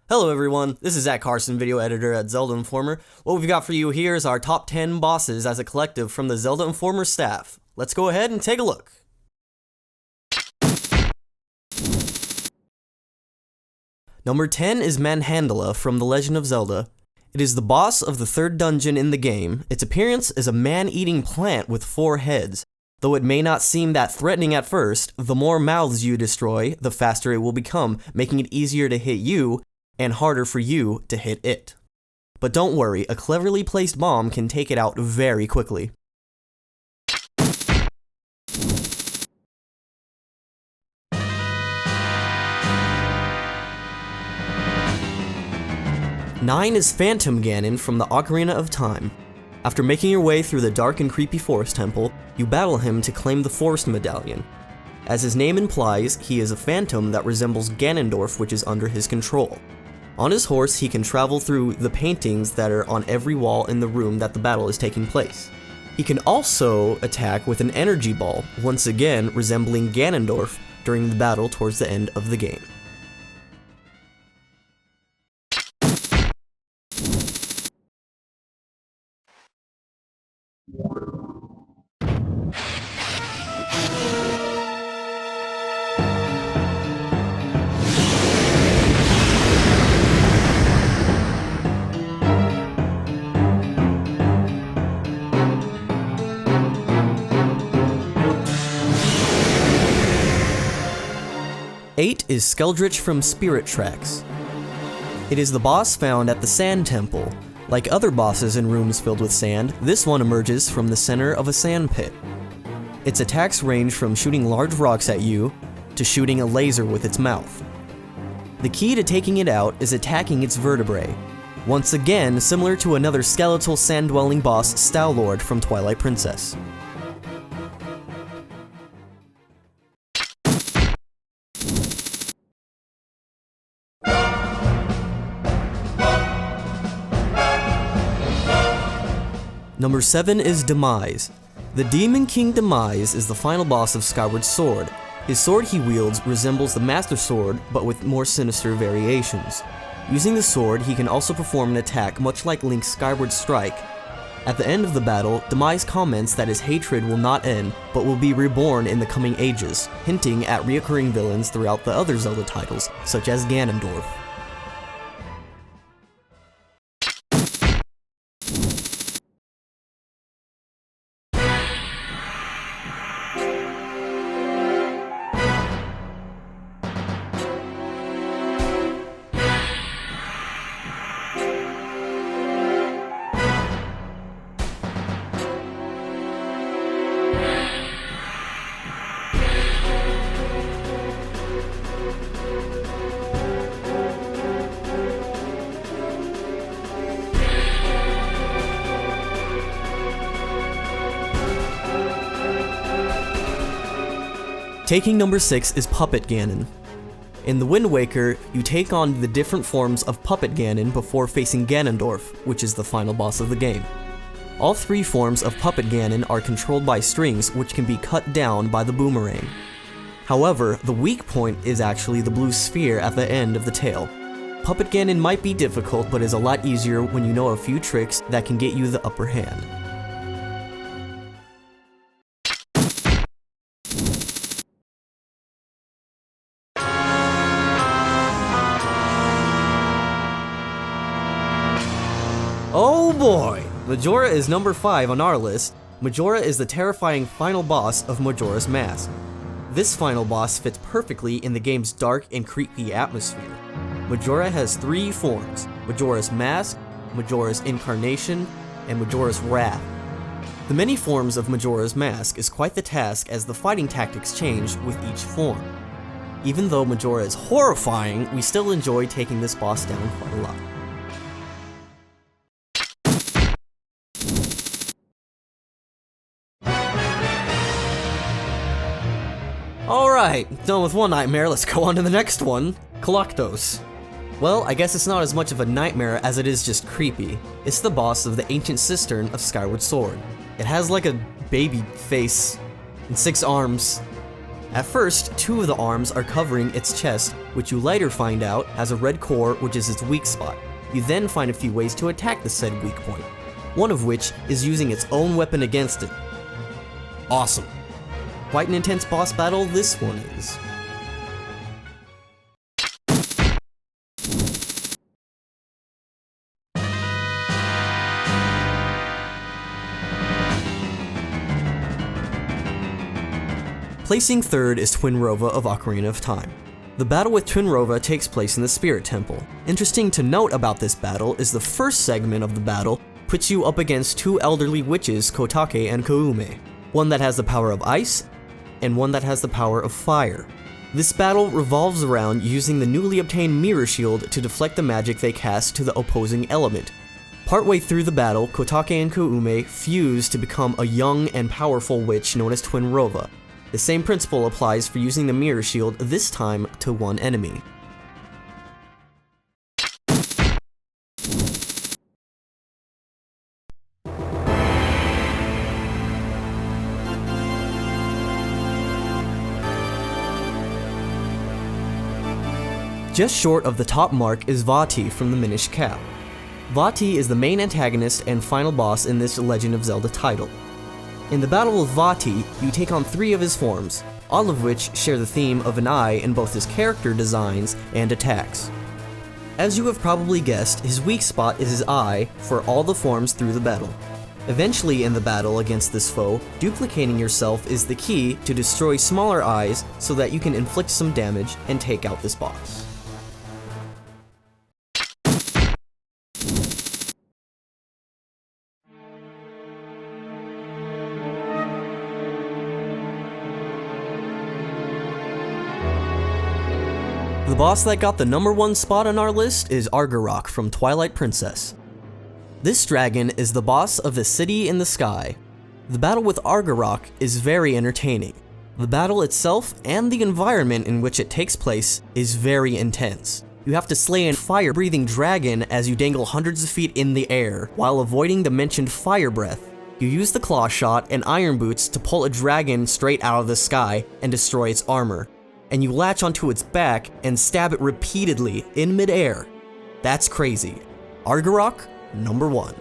Hello everyone, this is Zach Carson, video editor at Zelda Informer. What we've got for you here is our top 10 bosses as a collective from the Zelda Informer staff. Let's go ahead and take a look. Number 10 is Manhandle A from The Legend of Zelda. It is the boss of the third dungeon in the game. Its appearance is a man-eating plant with 4 heads. Though it may not seem that threatening at first, the more mouths you destroy, the faster it will become, making it easier to hit you, and harder for you to hit it. But don't worry, a cleverly placed bomb can take it out very quickly. Nine is Phantom Gannon from the Ocarina of Time. After making your way through the dark and creepy forest temple, you battle him to claim the Forest Medallion. As his name implies, he is a phantom that resembles Ganondorf, which is under his control. On his horse, he can travel through the paintings that are on every wall in the room that the battle is taking place. He can also attack with an energy ball, once again resembling Ganondorf during the battle towards the end of the game. Eight is Skeldritch from Spirit Tracks. It is the boss found at the Sand Temple. Like other bosses in rooms filled with sand, this one emerges from the center of a sand pit. Its attacks range from shooting large rocks at you to shooting a laser with its mouth. The key to taking it out is attacking its vertebrae. Once again, similar to another skeletal sand-dwelling boss, Stowlord from Twilight Princess. Number 7 is Demise. The Demon King Demise is the final boss of Skyward Sword. His sword he wields resembles the Master Sword, but with more sinister variations. Using the sword, he can also perform an attack much like Link's Skyward Strike. At the end of the battle, Demise comments that his hatred will not end, but will be reborn in the coming ages, hinting at reoccurring villains throughout the other Zelda titles, such as Ganondorf. Taking number 6 is Puppet Ganon. In The Wind Waker, you take on the different forms of Puppet Ganon before facing Ganondorf, which is the final boss of the game. All 3 forms of Puppet Ganon are controlled by strings which can be cut down by the boomerang. However, the weak point is actually the blue sphere at the end of the tail. Puppet Ganon might be difficult, but is a lot easier when you know a few tricks that can get you the upper hand. Oh boy! Majora is number 5 on our list. Majora is the terrifying final boss of Majora's Mask. This final boss fits perfectly in the game's dark and creepy atmosphere. Majora has 3 forms: Majora's Mask, Majora's Incarnation, and Majora's Wrath. The many forms of Majora's Mask is quite the task as the fighting tactics change with each form. Even though Majora is horrifying, we still enjoy taking this boss down quite a lot. Alright, done with one nightmare, let's go on to the next one. Kalach. Well, I guess it's not as much of a nightmare as it is just creepy. It's the boss of the Ancient Cistern of Skyward Sword. It has like a baby face and 6 arms. At first, 2 of the arms are covering its chest, which you later find out has a red core, which is its weak spot. You then find a few ways to attack the said weak point, one of which is using its own weapon against it. Awesome. Quite an intense boss battle this one is. Placing third is Twinrova of Ocarina of Time. The battle with Twinrova takes place in the Spirit Temple. Interesting to note about this battle is the first segment of the battle puts you up against 2 elderly witches, Kotake and Koume, one that has the power of ice and one that has the power of fire. This battle revolves around using the newly obtained mirror shield to deflect the magic they cast to the opposing element. Partway through the battle, Kotake and Koume fuse to become a young and powerful witch known as Twinrova. The same principle applies for using the mirror shield, this time to one enemy. Just short of the top mark is Vaati from the Minish Cap. Vaati is the main antagonist and final boss in this Legend of Zelda title. In the battle with Vaati, you take on 3 of his forms, all of which share the theme of an eye in both his character designs and attacks. As you have probably guessed, his weak spot is his eye for all the forms through the battle. Eventually in the battle against this foe, duplicating yourself is the key to destroy smaller eyes so that you can inflict some damage and take out this boss. The boss that got the #1 spot on our list is Garokk from Twilight Princess. This dragon is the boss of the City in the Sky. The battle with Garokk is very entertaining. The battle itself and the environment in which it takes place is very intense. You have to slay a fire-breathing dragon as you dangle hundreds of feet in the air while avoiding the mentioned fire breath. You use the claw shot and iron boots to pull a dragon straight out of the sky and destroy its armor, and you latch onto its back and stab it repeatedly in midair. That's crazy. Garokk, #1.